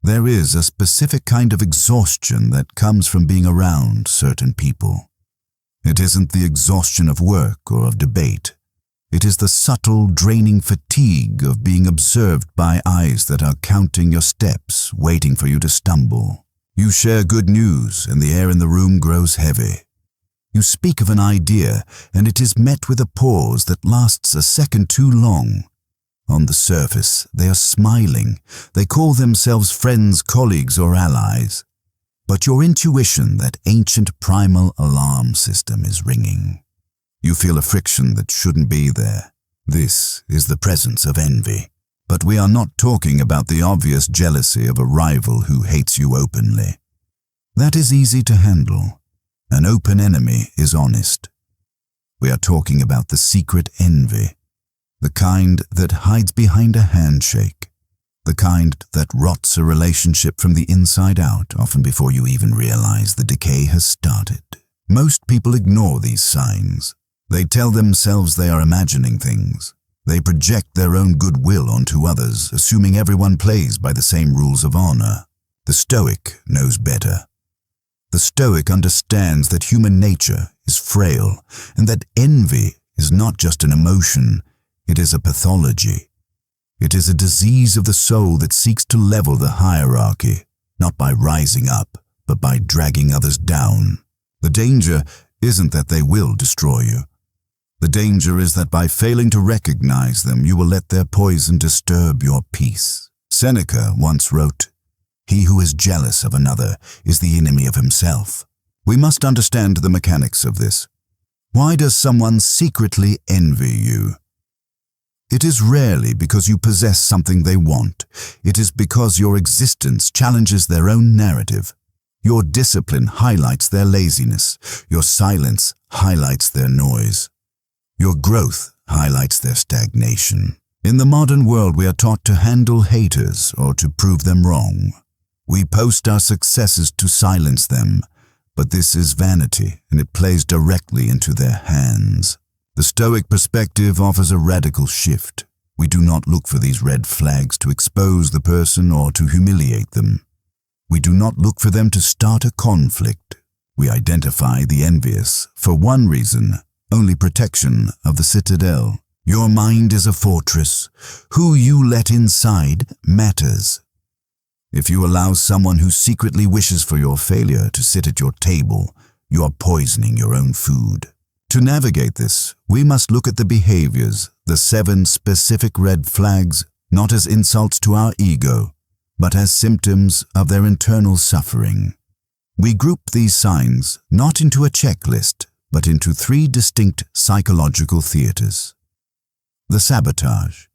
There is a specific kind of exhaustion that comes from being around certain people. It isn't the exhaustion of work or of debate. It is the subtle, draining fatigue of being observed by eyes that are counting your steps, waiting for you to stumble. You share good news, and the air in the room grows heavy. You speak of an idea, and it is met with a pause that lasts a second too long. On the surface, they are smiling. They call themselves friends, colleagues, or allies. But your intuition, that ancient primal alarm system, is ringing. You feel a friction that shouldn't be there. This is the presence of envy. But we are not talking about the obvious jealousy of a rival who hates you openly. That is easy to handle. An open enemy is honest. We are talking about the secret envy, the kind that hides behind a handshake, the kind that rots a relationship from the inside out, often before you even realize the decay has started. Most people ignore these signs. They tell themselves they are imagining things. They project their own goodwill onto others, assuming everyone plays by the same rules of honor. The Stoic knows better. The Stoic understands that human nature is frail, and that envy is not just an emotion, it is a pathology. It is a disease of the soul that seeks to level the hierarchy, not by rising up, but by dragging others down. The danger isn't that they will destroy you. The danger is that by failing to recognize them, you will let their poison disturb your peace. Seneca once wrote, "He who is jealous of another is the enemy of himself." We must understand the mechanics of this. Why does someone secretly envy you? It is rarely because you possess something they want. It is because your existence challenges their own narrative. Your discipline highlights their laziness. Your silence highlights their noise. Your growth highlights their stagnation. In the modern world, we are taught to handle haters or to prove them wrong. We post our successes to silence them, but this is vanity, and it plays directly into their hands. The Stoic perspective offers a radical shift. We do not look for these red flags to expose the person or to humiliate them. We do not look for them to start a conflict. We identify the envious for one reason: only protection of the citadel. Your mind is a fortress. Who you let inside matters. If you allow someone who secretly wishes for your failure to sit at your table, you are poisoning your own food. To navigate this, we must look at the behaviors, the 7 specific red flags, not as insults to our ego, but as symptoms of their internal suffering. We group these signs not into a checklist, but into 3 distinct psychological theaters: the sabotage,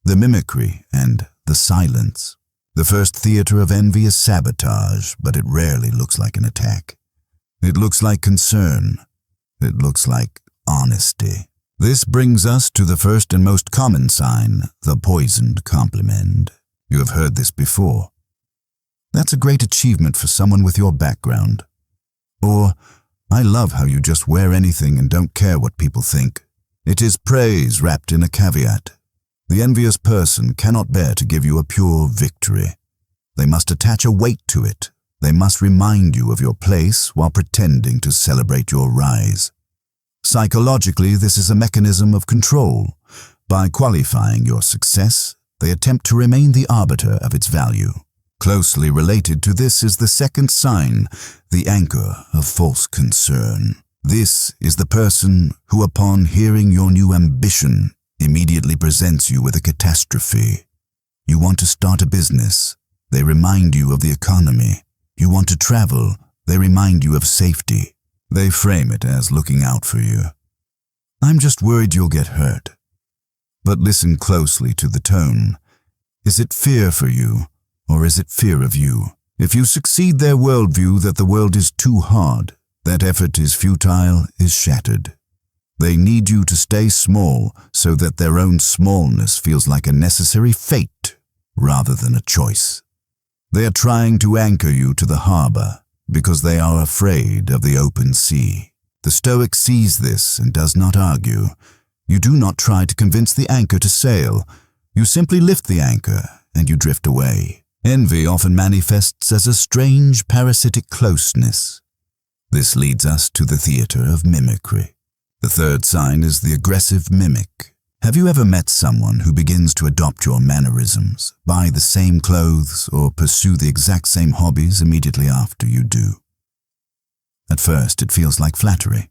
the mimicry, and the silence. The first theater of envy is sabotage, but it rarely looks like an attack. It looks like concern. It looks like honesty. This brings us to the first and most common sign, the poisoned compliment. You have heard this before. That's a great achievement for someone with your background. Or, I love how you just wear anything and don't care what people think. It is praise wrapped in a caveat. The envious person cannot bear to give you a pure victory. They must attach a weight to it. They must remind you of your place while pretending to celebrate your rise. Psychologically, this is a mechanism of control. By qualifying your success, they attempt to remain the arbiter of its value. Closely related to this is the second sign, the anchor of false concern. This is the person who, upon hearing your new ambition, immediately presents you with a catastrophe. You want to start a business. They remind you of the economy. You want to travel. They remind you of safety. They frame it as looking out for you. I'm just worried you'll get hurt. But listen closely to the tone. Is it fear for you, or is it fear of you? If you succeed their worldview that the world is too hard, that effort is futile, is shattered. They need you to stay small so that their own smallness feels like a necessary fate rather than a choice. They are trying to anchor you to the harbor because they are afraid of the open sea. The Stoic sees this and does not argue. You do not try to convince the anchor to sail. You simply lift the anchor and you drift away. Envy often manifests as a strange parasitic closeness. This leads us to the theater of mimicry. The third sign is the aggressive mimic. Have you ever met someone who begins to adopt your mannerisms, buy the same clothes, or pursue the exact same hobbies immediately after you do? At first, it feels like flattery,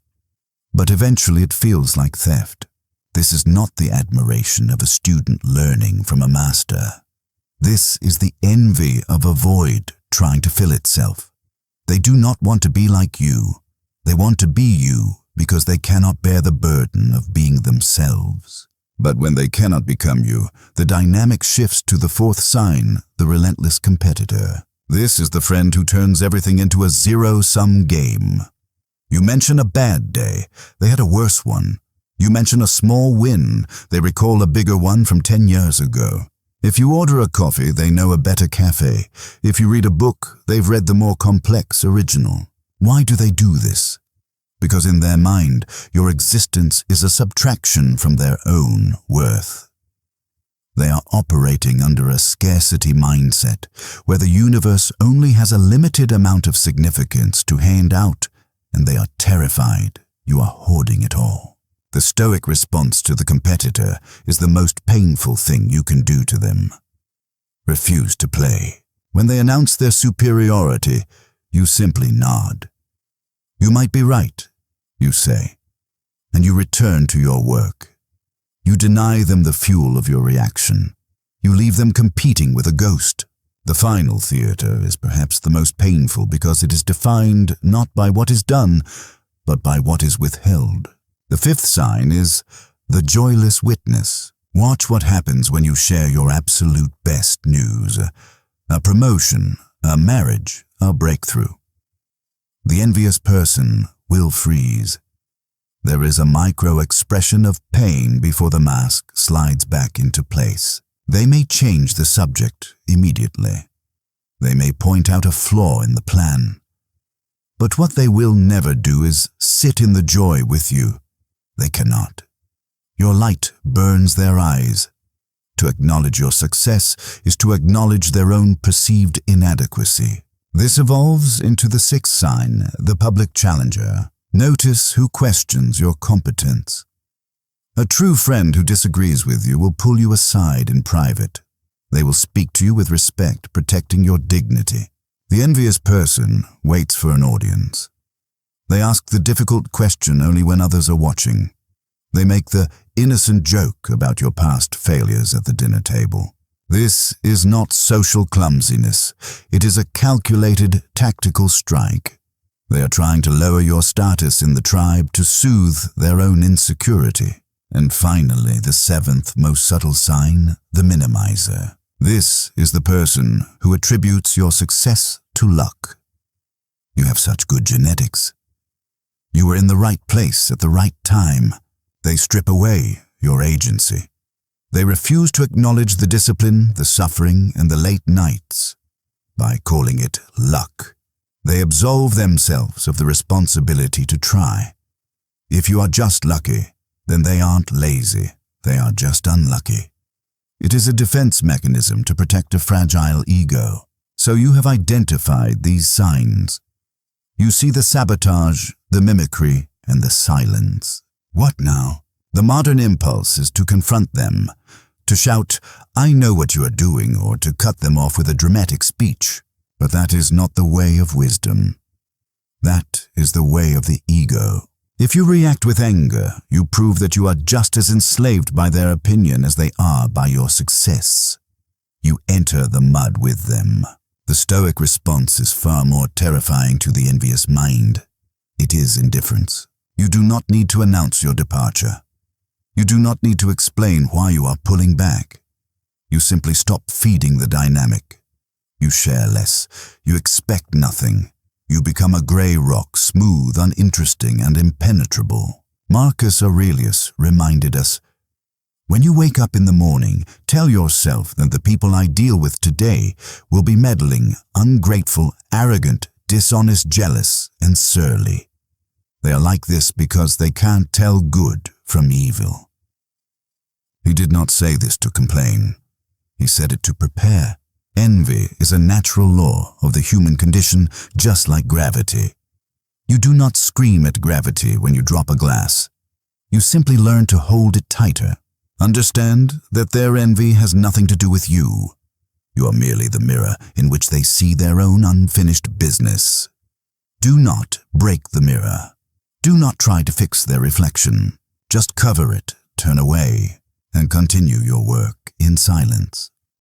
but eventually it feels like theft. This is not the admiration of a student learning from a master. This is the envy of a void trying to fill itself. They do not want to be like you. They want to be you because they cannot bear the burden of being themselves. But when they cannot become you, the dynamic shifts to the fourth sign, the relentless competitor. This is the friend who turns everything into a zero-sum game. You mention a bad day, they had a worse one. You mention a small win, they recall a bigger one from 10 years ago. If you order a coffee, they know a better cafe. If you read a book, they've read the more complex original. Why do they do this? Because in their mind, your existence is a subtraction from their own worth. They are operating under a scarcity mindset, where the universe only has a limited amount of significance to hand out, and they are terrified you are hoarding it all. The Stoic response to the competitor is the most painful thing you can do to them. Refuse to play. When they announce their superiority, you simply nod. You might be right, you say, and you return to your work. You deny them the fuel of your reaction. You leave them competing with a ghost. The final theater is perhaps the most painful because it is defined not by what is done, but by what is withheld. The fifth sign is the Joyless Witness. Watch what happens when you share your absolute best news. A promotion, a marriage, a breakthrough. The envious person will freeze. There is a micro-expression of pain before the mask slides back into place. They may change the subject immediately. They may point out a flaw in the plan. But what they will never do is sit in the joy with you. They cannot. Your light burns their eyes. To acknowledge your success is to acknowledge their own perceived inadequacy. This evolves into the sixth sign, the public challenger. Notice who questions your competence. A true friend who disagrees with you will pull you aside in private. They will speak to you with respect, protecting your dignity. The envious person waits for an audience. They ask the difficult question only when others are watching. They make the innocent joke about your past failures at the dinner table. This is not social clumsiness. It is a calculated tactical strike. They are trying to lower your status in the tribe to soothe their own insecurity. And finally, the seventh most subtle sign, the minimizer. This is the person who attributes your success to luck. You have such good genetics. You were in the right place at the right time. They strip away your agency. They refuse to acknowledge the discipline, the suffering, and the late nights. By calling it luck, they absolve themselves of the responsibility to try. If you are just lucky, then they aren't lazy. They are just unlucky. It is a defense mechanism to protect a fragile ego. So you have identified these signs. You see the sabotage, the mimicry, and the silence. What now? The modern impulse is to confront them, to shout, "I know what you are doing," or to cut them off with a dramatic speech. But that is not the way of wisdom. That is the way of the ego. If you react with anger, you prove that you are just as enslaved by their opinion as they are by your success. You enter the mud with them. The Stoic response is far more terrifying to the envious mind. It is indifference. You do not need to announce your departure. You do not need to explain why you are pulling back. You simply stop feeding the dynamic. You share less. You expect nothing. You become a grey rock, smooth, uninteresting, and impenetrable. Marcus Aurelius reminded us, when you wake up in the morning, tell yourself that the people I deal with today will be meddling, ungrateful, arrogant, dishonest, jealous, and surly. They are like this because they can't tell good from evil. He did not say this to complain. He said it to prepare. Envy is a natural law of the human condition, just like gravity. You do not scream at gravity when you drop a glass. You simply learn to hold it tighter. Understand that their envy has nothing to do with you. You are merely the mirror in which they see their own unfinished business. Do not break the mirror. Do not try to fix their reflection. Just cover it, turn away, and continue your work in silence.